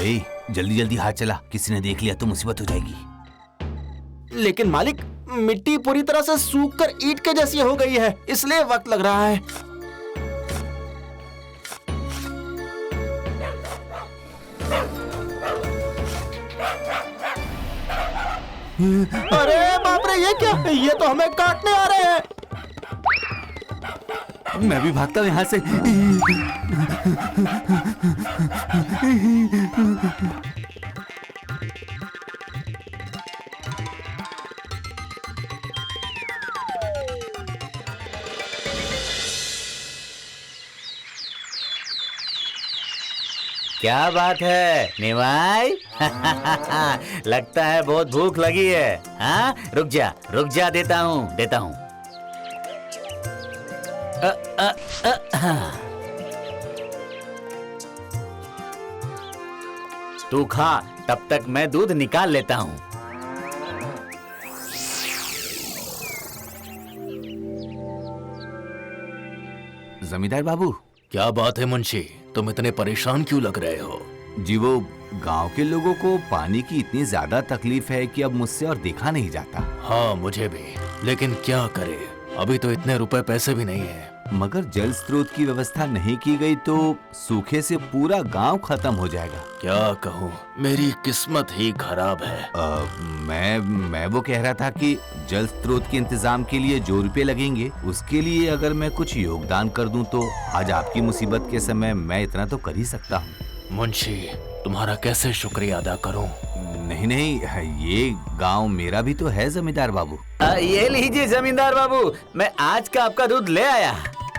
ए, जल्दी जल्दी हाथ चला, किसी ने देख लिया तो मुसीबत हो जाएगी। लेकिन मालिक, मिट्टी पूरी तरह से सूख कर ईंट के जैसी हो गई है, इसलिए वक्त लग रहा है। अरे बाप रे, ये क्या? ये तो हमें काटने आ रहे हैं। मैं भी भागता हूँ यहाँ से। क्या बात है निमाई? लगता है बहुत भूख लगी है। हाँ, रुक जा, देता हूँ। तू खा, तब तक मैं दूध निकाल लेता हूँ। जमींदार बाबू। क्या बात है मुंशी, तुम इतने परेशान क्यों लग रहे हो? जी वो गांव के लोगों को पानी की इतनी ज्यादा तकलीफ है कि अब मुझसे और देखा नहीं जाता। हाँ मुझे भी, लेकिन क्या करे, अभी तो इतने रुपए पैसे भी नहीं है। मगर जल स्रोत की व्यवस्था नहीं की गई तो सूखे से पूरा गांव खत्म हो जाएगा। क्या कहूँ, मेरी किस्मत ही खराब है। मैं वो कह रहा था कि जल स्रोत के इंतजाम के लिए जो रुपए लगेंगे उसके लिए अगर मैं कुछ योगदान कर दूं तो आज आपकी मुसीबत के समय मैं इतना तो कर ही सकता हूँ। मुंशी, तुम्हारा कैसे शुक्रिया अदा करूं? नहीं, ये गांव मेरा भी तो है जमींदार बाबू। ये लीजिए जमींदार बाबू, मैं आज का आपका दूध ले आया।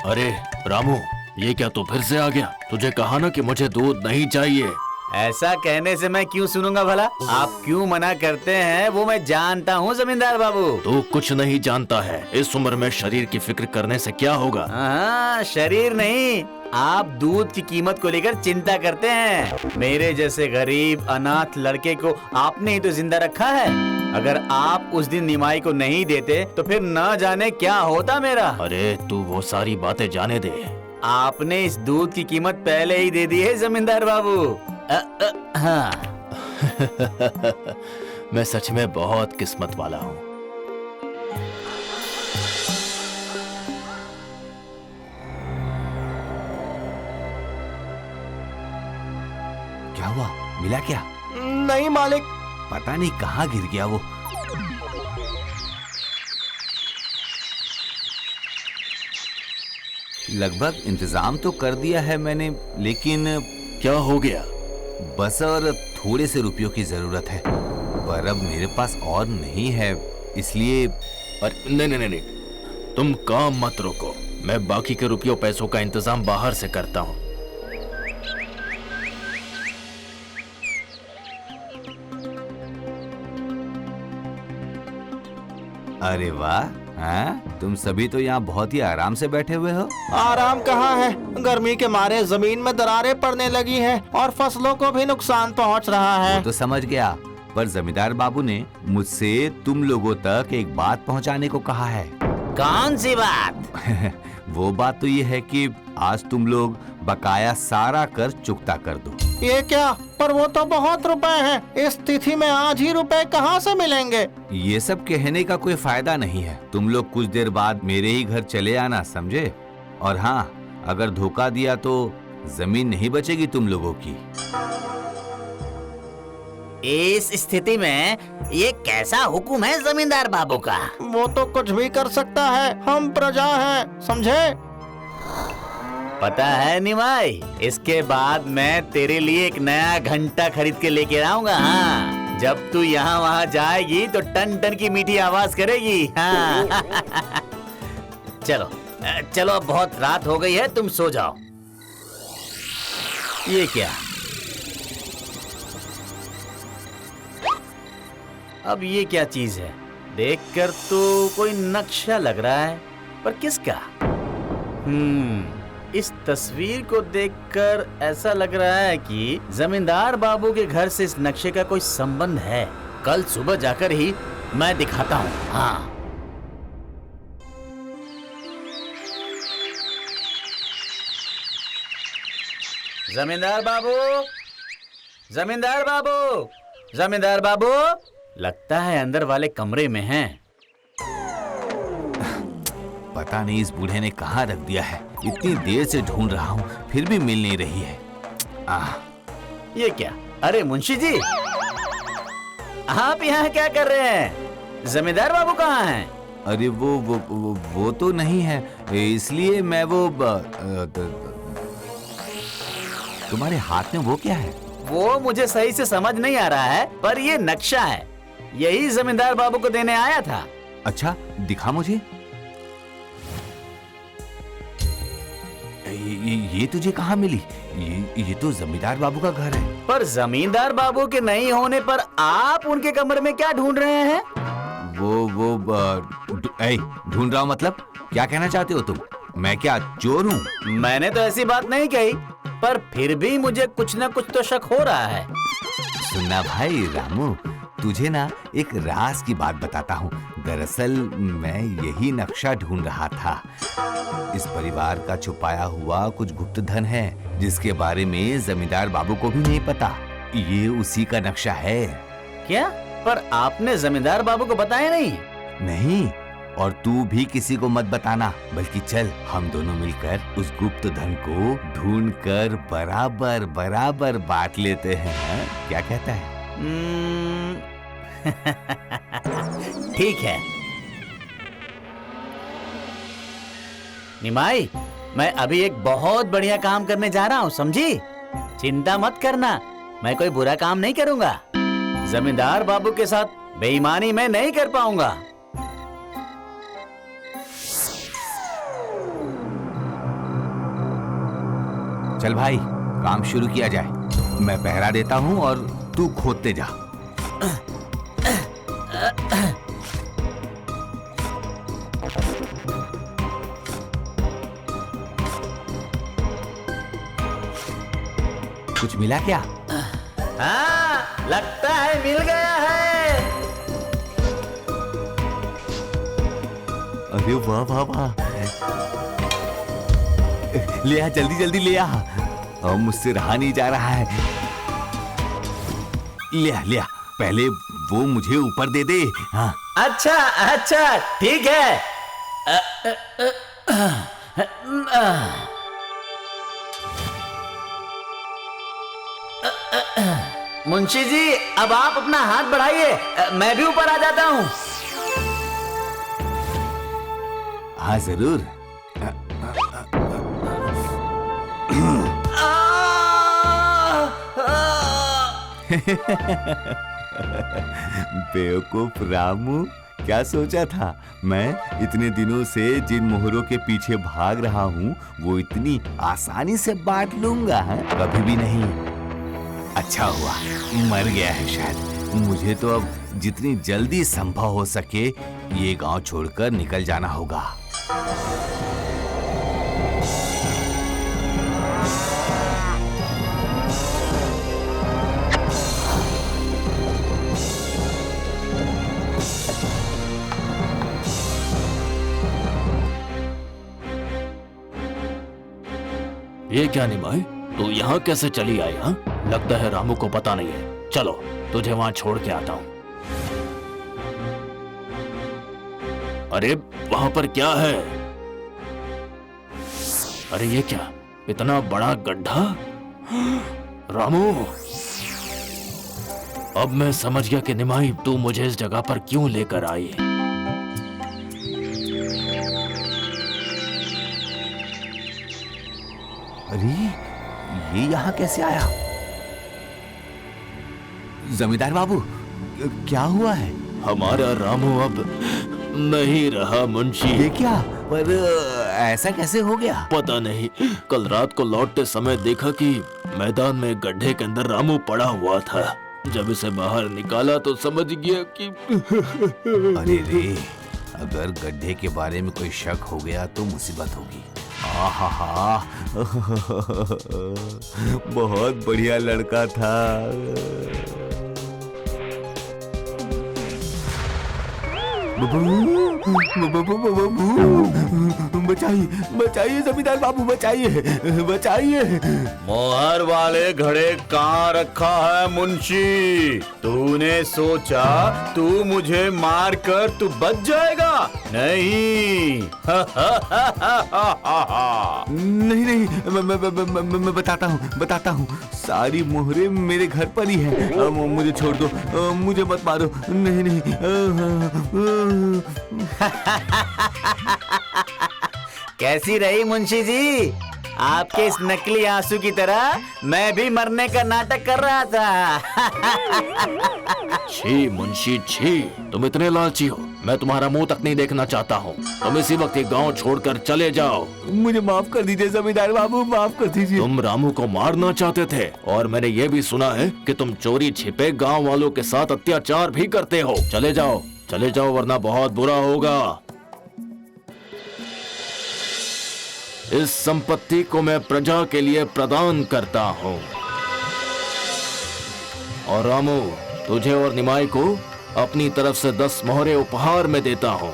अरे रामू, ये क्या तू फिर से आ गया? तुझे कहा ना कि मुझे दूध नहीं चाहिए। ऐसा कहने से मैं क्यों सुनूंगा भला? आप क्यों मना करते हैं वो मैं जानता हूँ जमींदार बाबू। तू कुछ नहीं जानता है, इस उम्र में शरीर की फिक्र करने से क्या होगा? हाँ, शरीर नहीं, आप दूध की कीमत को लेकर चिंता करते हैं। मेरे जैसे गरीब अनाथ लड़के को आपने ही तो जिंदा रखा है। अगर आप उस दिन निमाई को नहीं देते तो फिर न जाने क्या होता मेरा। अरे तू वो सारी बातें जाने दे। आपने इस दूध की कीमत पहले ही दे दी है जमींदार बाबू। हाँ। मैं सच में बहुत किस्मत वाला हूँ। क्या हुआ, मिला क्या? नहीं मालिक। पता नहीं कहाँ गिर गया वो। लगभग इंतजाम तो कर दिया है मैंने, लेकिन क्या हो गया? बस और थोड़े से रुपयों की जरूरत है, पर अब मेरे पास और नहीं है, इसलिए। अरे नहीं, तुम काम मत रोको, मैं बाकी के रुपयों पैसों का इंतजाम बाहर से करता हूँ। अरे वाह, हाँ? तुम सभी तो यहाँ बहुत ही आराम से बैठे हुए हो। आराम कहाँ है, गर्मी के मारे जमीन में दरारें पड़ने लगी हैं और फसलों को भी नुकसान पहुँच रहा है। वो तो समझ गया, पर जमींदार बाबू ने मुझसे तुम लोगों तक एक बात पहुँचाने को कहा है। कौन सी बात? वो बात तो ये है कि आज तुम लोग बकाया सारा कर चुकता कर दो। ये क्या? पर वो तो बहुत रुपए हैं, इस तिथि में आज ही रुपए कहाँ से मिलेंगे? ये सब कहने का कोई फायदा नहीं है, तुम लोग कुछ देर बाद मेरे ही घर चले आना, समझे? और हाँ, अगर धोखा दिया तो जमीन नहीं बचेगी तुम लोगों की। इस स्थिति में ये कैसा हुक्म है जमींदार बाबू का? वो तो कुछ भी कर सकता है, हम प्रजा हैं, समझे? पता है निमाई, इसके बाद मैं तेरे लिए एक नया घंटा खरीद के लेके आऊंगा। हाँ, जब तू यहाँ वहाँ जाएगी तो टन टन की मीठी आवाज करेगी। हाँ। चलो अब बहुत रात हो गई है, तुम सो जाओ। ये क्या? अब ये क्या चीज है? देखकर तो कोई नक्शा लग रहा है, पर किसका? इस तस्वीर को देखकर ऐसा लग रहा है कि जमींदार बाबू के घर से इस नक्शे का कोई संबंध है। कल सुबह जाकर ही मैं दिखाता हूँ। हाँ। जमींदार बाबू, जमींदार बाबू, जमींदार बाबू, लगता है अंदर वाले कमरे में हैं। पता नहीं इस बूढ़े ने कहाँ रख दिया है। इतनी देर से ढूंढ रहा हूँ, फिर भी मिल नहीं रही है। ये क्या? अरे मुंशी जी, आप यहाँ क्या कर रहे हैं? जमींदार बाबू कहाँ हैं? अरे वो तो नहीं है, इसलिए मैं तुम्हारे हाथ में वो क्या है? वो मुझे सही से समझ नहीं आ रहा है, पर ये नक्शा है। यही जमींदार बाबू को देने आया था। अच्छा, दिखा मुझे। ये तुझे कहाँ मिली? ये तो जमींदार बाबू का घर है। पर जमींदार बाबू के नहीं होने पर आप उनके कमरे में क्या ढूंढ रहे हैं? ढूंढ रहा हूँ मतलब? क्या कहना चाहते हो तुम? मैं क्या चोर हूँ? मैंने तो ऐसी बात नहीं कही, पर फिर भी मुझे कुछ न कुछ तो शक हो रहा है। सुनना भाई रामू, तुझे ना एक राज की बात बताता हूँ। दरअसल मैं यही नक्शा ढूंढ रहा था। इस परिवार का छुपाया हुआ कुछ गुप्त धन है, जिसके बारे में जमींदार बाबू को भी नहीं पता। ये उसी का नक्शा है। क्या? पर आपने जमींदार बाबू को बताया नहीं? नहीं, और तू भी किसी को मत बताना। बल्कि चल, हम दोनों मिलकर उस गुप्त धन को ढूंढकर बराबर बराबर बांट लेते हैं। क्या कहता है? ठीक है। निमाई, मैं अभी एक बहुत बढ़िया काम करने जा रहा हूँ, समझी? चिंता मत करना, मैं कोई बुरा काम नहीं करूँगा। जमींदार बाबू के साथ बेईमानी मैं नहीं कर पाऊंगा। चल भाई, काम शुरू किया जाए। मैं पहरा देता हूँ और तू खोदते जा। कुछ मिला क्या? हाँ, लगता है मिल गया है। अरे वाह वाह वाह, ले आ, जल्दी जल्दी ले आ। अब मुझसे रहा नहीं जा रहा है। ले आ, ले आ, पहले वो मुझे ऊपर दे दे। हाँ। अच्छा अच्छा, ठीक है। मुंशी जी, अब आप अपना हाथ बढ़ाइए, मैं भी ऊपर आ जाता हूँ। हाँ जरूर। बेवकूफ रामू, क्या सोचा था? मैं इतने दिनों से जिन मोहरों के पीछे भाग रहा हूँ, वो इतनी आसानी से बांट लूंगा? है कभी भी नहीं। अच्छा हुआ मर गया है शायद। मुझे तो अब जितनी जल्दी संभव हो सके ये गांव छोड़कर निकल जाना होगा। ये क्या निमाई, तू यहाँ कैसे चली आई? हाँ, लगता है रामू को पता नहीं है। चलो, तुझे वहां छोड़ के आता हूँ। अरे वहां पर क्या है? अरे ये क्या, इतना बड़ा गड्ढा? रामू, अब मैं समझ गया कि निमाई तू मुझे इस जगह पर क्यों लेकर आई। अरे ये यहाँ कैसे आया? जमींदार बाबू, क्या हुआ है? हमारा रामू अब नहीं रहा मुंशी। ये क्या? पर ऐसा कैसे हो गया? पता नहीं, कल रात को लौटते समय देखा कि मैदान में गड्ढे के अंदर रामू पड़ा हुआ था। जब इसे बाहर निकाला तो समझ गया कि अरे रे, अगर गड्ढे के बारे में कोई शक हो गया तो मुसीबत होगी। आहा, बहुत बढ़िया लड़का था। बचाइए बचाइए जमींदार बाबू, बचाइए बचाइए। मोहर वाले घड़े कहाँ रखा है मुंशी? तूने सोचा तू मुझे मार कर तू बच जाएगा? नहीं। नहीं नहीं, मैं बताता हूँ सारी मोहरे मेरे घर पर ही है। मुझे छोड़ दो, मुझे मत मारो। नहीं नहीं। कैसी रही मुंशी जी? आपके इस नकली आंसू की तरह मैं भी मरने का नाटक कर रहा था। छी मुंशी छी, तुम इतने लालची हो, मैं तुम्हारा मुंह तक नहीं देखना चाहता हूँ। तुम इसी वक्त ये गांव छोड़कर चले जाओ। मुझे माफ कर दीजिए जमींदार बाबू, माफ कर दीजिए। तुम रामू को मारना चाहते थे और मैंने ये भी सुना है कि तुम चोरी छिपे गांव वालों के साथ अत्याचार भी करते हो। चले जाओ वरना बहुत बुरा होगा। इस संपत्ति को मैं प्रजा के लिए प्रदान करता हूँ। और रामू, तुझे और निमाई को अपनी तरफ से 10 मोहरे उपहार में देता हूँ।